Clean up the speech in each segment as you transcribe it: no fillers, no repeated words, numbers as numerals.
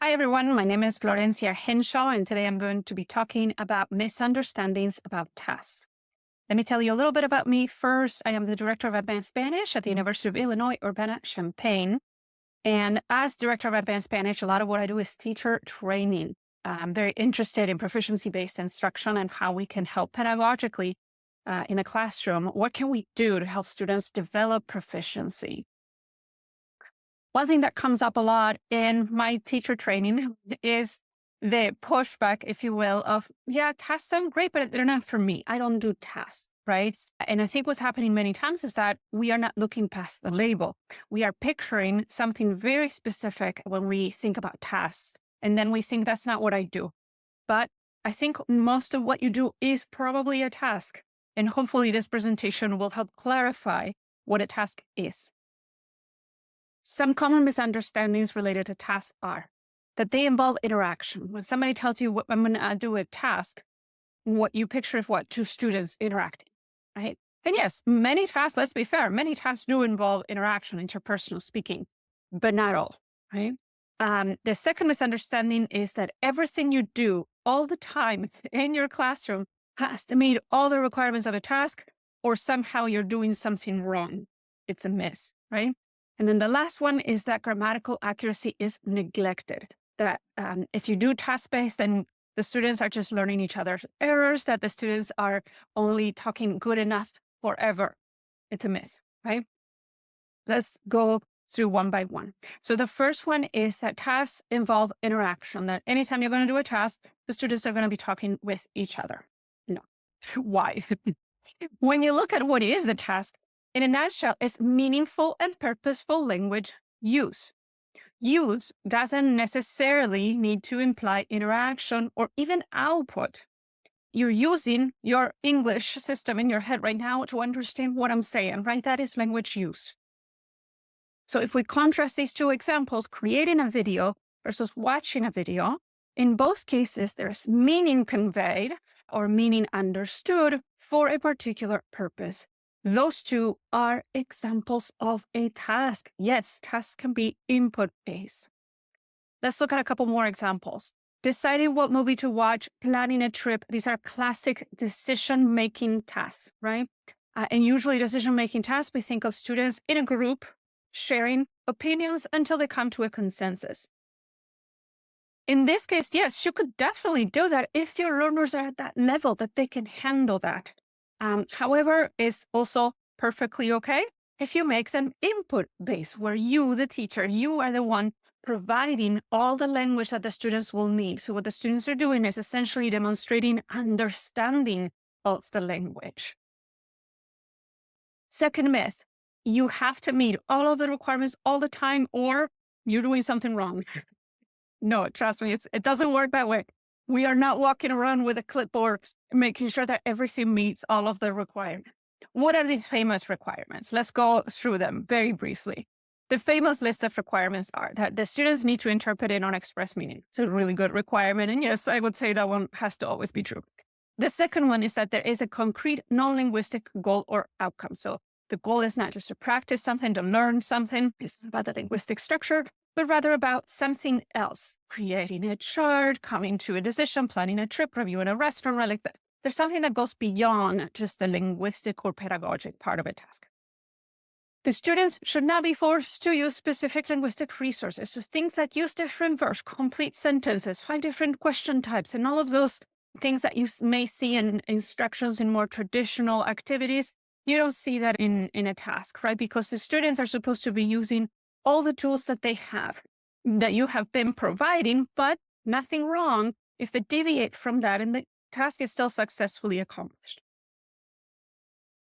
Hi, everyone. My name is Florencia Henshaw, and today I'm going to be talking about misunderstandings about tasks. Let me tell you a little bit about me first. I am the Director of Advanced Spanish at the University of Illinois Urbana-Champaign. And as Director of Advanced Spanish, a lot of what I do is teacher training. I'm very interested in proficiency-based instruction and how we can help pedagogically in a classroom. What can we do to help students develop proficiency? One thing that comes up a lot in my teacher training is the pushback, if you will, of, yeah, tasks sound great, but they're not for me. I don't do tasks, right? And I think what's happening many times is that we are not looking past the label. We are picturing something very specific when we think about tasks. And then we think that's not what I do. But I think most of what you do is probably a task. And hopefully this presentation will help clarify what a task is. Some common misunderstandings related to tasks are that they involve interaction. When somebody tells you what I'm going to do a task, what you picture is what? Two students interacting, right? And yes, many tasks, let's be fair, many tasks do involve interaction, interpersonal speaking, but not all, right? The second misunderstanding is that everything you do all the time in your classroom has to meet all the requirements of a task, or somehow you're doing something wrong. It's a miss, right? And then the last one is that grammatical accuracy is neglected. That if you do task-based, then the students are just learning each other's errors, that the students are only talking good enough forever. It's a myth, right? Let's go through one by one. So the first one is that tasks involve interaction, that anytime you're going to do a task, the students are going to be talking with each other. No. Why? When you look at what is a task, in a nutshell, it's meaningful and purposeful language use. Use doesn't necessarily need to imply interaction or even output. You're using your English system in your head right now to understand what I'm saying, right? That is language use. So if we contrast these two examples, creating a video versus watching a video, in both cases, there's meaning conveyed or meaning understood for a particular purpose. Those two are examples of a task. Yes, tasks can be input-based. Let's look at a couple more examples. Deciding what movie to watch, planning a trip. These are classic decision-making tasks, right? And usually decision-making tasks, we think of students in a group sharing opinions until they come to a consensus. In this case, yes, you could definitely do that if your learners are at that level that they can handle that. However, it's also perfectly okay if you make them input-based, where you, the teacher, you are the one providing all the language that the students will need. So what the students are doing is essentially demonstrating understanding of the language. Second myth, you have to meet all of the requirements all the time, or you're doing something wrong. No, trust me, it doesn't work that way. We are not walking around with a clipboard making sure that everything meets all of the requirements. What are these famous requirements? Let's go through them very briefly. The famous list of requirements are that the students need to interpret it on express meaning. It's a really good requirement. And yes, I would say that one has to always be true. The second one is that there is a concrete non-linguistic goal or outcome. So the goal is not just to practice something, to learn something. It's not about the linguistic structure, but rather about something else, creating a chart, coming to a decision, planning a trip, reviewing a restaurant, right? Like that. There's something that goes beyond just the linguistic or pedagogic part of a task. The students should not be forced to use specific linguistic resources. So things like use different verbs, complete sentences, 5 different question types, and all of those things that you may see in instructions in more traditional activities, you don't see that in a task, right? Because the students are supposed to be using all the tools that they have, that you have been providing, but nothing wrong if they deviate from that and the task is still successfully accomplished.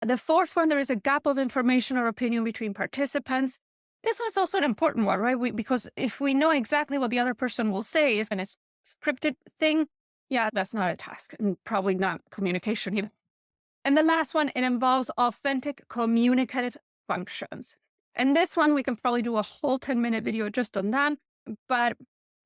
The fourth one, there is a gap of information or opinion between participants. This one's also an important one, right? Because if we know exactly what the other person will say is a scripted thing, yeah, that's not a task and probably not communication either. And the last one, it involves authentic communicative functions. And this one, we can probably do a whole 10-minute video just on that, but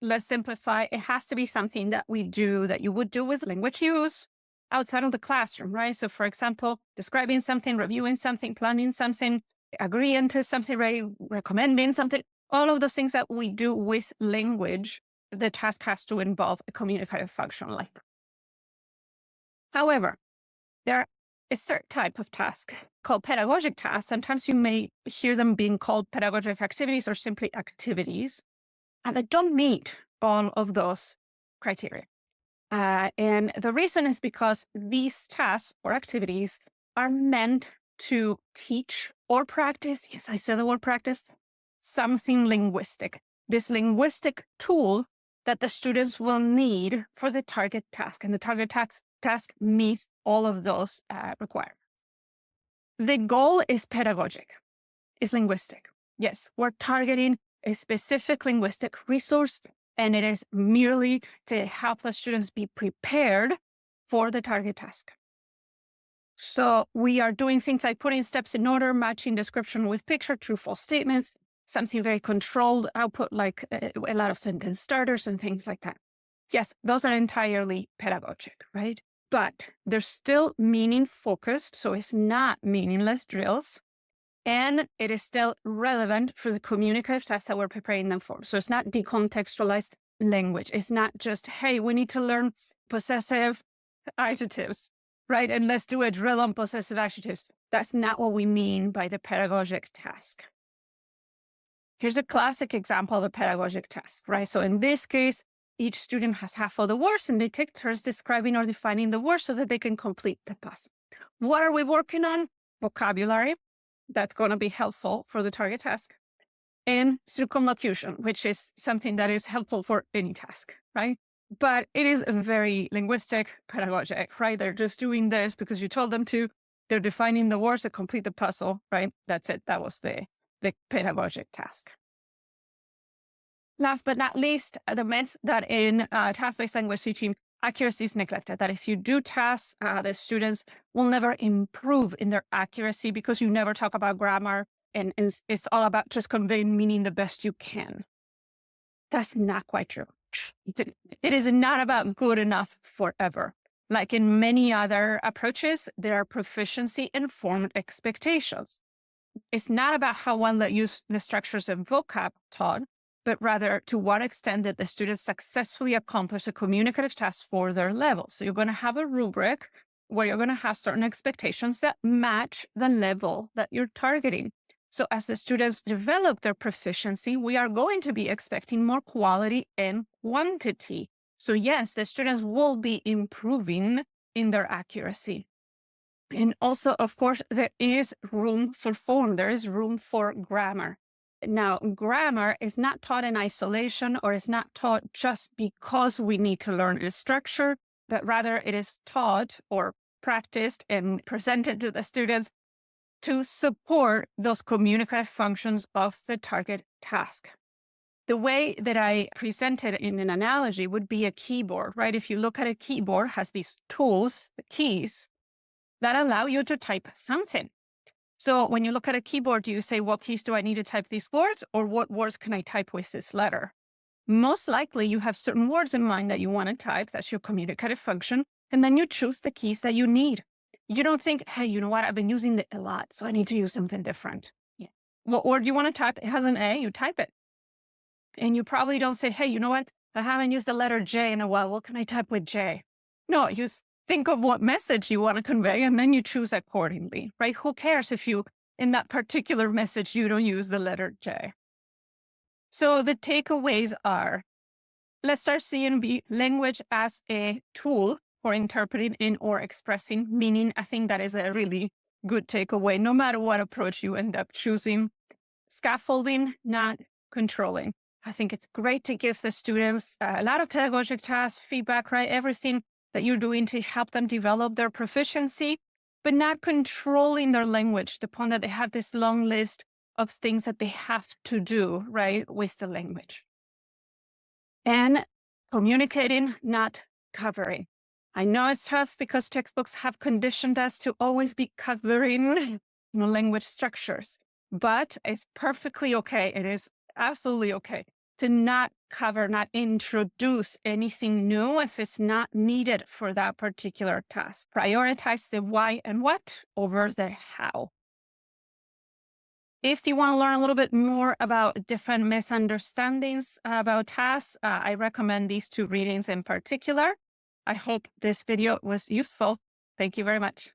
let's simplify. It has to be something that we do, that you would do with language use outside of the classroom, right? So for example, describing something, reviewing something, planning something, agreeing to something, right? Recommending something, all of those things that we do with language the task has to involve a communicative function like that. However, there is a certain type of task called pedagogic tasks. Sometimes you may hear them being called pedagogic activities or simply activities, and they don't meet all of those criteria. And the reason is because these tasks or activities are meant to teach or practice, yes, I said the word practice, something linguistic. This linguistic tool that the students will need for the target task. And the target task meets all of those requirements. The goal is pedagogic, is linguistic. Yes, we're targeting a specific linguistic resource, and it is merely to help the students be prepared for the target task. So we are doing things like putting steps in order, matching description with picture, true, false statements, something very controlled output like a lot of sentence starters and things like that. Yes, those are entirely pedagogic, right? But they're still meaning focused, so it's not meaningless drills. And it is still relevant for the communicative tasks that we're preparing them for. So it's not decontextualized language. It's not just, hey, we need to learn possessive adjectives, right? And let's do a drill on possessive adjectives. That's not what we mean by the pedagogic task. Here's a classic example of a pedagogic task, right? So in this case, each student has half of the words and they take turns describing or defining the words so that they can complete the puzzle. What are we working on? Vocabulary. That's going to be helpful for the target task. And circumlocution, which is something that is helpful for any task, right? But it is a very linguistic, pedagogic, right? They're just doing this because you told them to. They're defining the words to complete the puzzle, right? That's it. That was the pedagogic task. Last but not least, the myth that in task-based language teaching, accuracy is neglected, that if you do tasks, the students will never improve in their accuracy because you never talk about grammar and it's all about just conveying meaning the best you can. That's not quite true. It is not about good enough forever. Like in many other approaches, there are proficiency-informed expectations. It's not about how well they use the structures and vocab taught, but rather to what extent did the students successfully accomplish a communicative task for their level. So you're going to have a rubric where you're going to have certain expectations that match the level that you're targeting. So as the students develop their proficiency, we are going to be expecting more quality and quantity. So yes, the students will be improving in their accuracy. And also, of course, there is room for form. There is room for grammar. Now, grammar is not taught in isolation or is not taught just because we need to learn a structure, but rather it is taught or practiced and presented to the students to support those communicative functions of the target task. The way that I present it in an analogy would be a keyboard, right? If you look at a keyboard, it has these tools, the keys, that allow you to type something. So when you look at a keyboard, do you say, what keys do I need to type these words? Or what words can I type with this letter? Most likely you have certain words in mind that you want to type. That's your communicative function. And then you choose the keys that you need. You don't think, hey, you know what? I've been using it a lot, so I need to use something different. Yeah. What word do you want to type? It has an A, you type it. And you probably don't say, hey, you know what? I haven't used the letter J in a while. What can I type with J? No, you think of what message you want to convey, and then you choose accordingly, right? Who cares if you, in that particular message, you don't use the letter J? So the takeaways are, let's start seeing language as a tool for interpreting in or expressing meaning. I think that is a really good takeaway, no matter what approach you end up choosing. Scaffolding, not controlling. I think it's great to give the students a lot of pedagogic tasks, feedback, right? Everything that you're doing to help them develop their proficiency, but not controlling their language to the point that they have this long list of things that they have to do, right, with the language. And communicating, not covering. I know it's tough because textbooks have conditioned us to always be covering language structures, but it's perfectly okay. It is absolutely okay to not cover, not introduce anything new if it's not needed for that particular task. Prioritize the why and what over the how. If you want to learn a little bit more about different misunderstandings about tasks, I recommend these two readings in particular. I hope this video was useful. Thank you very much.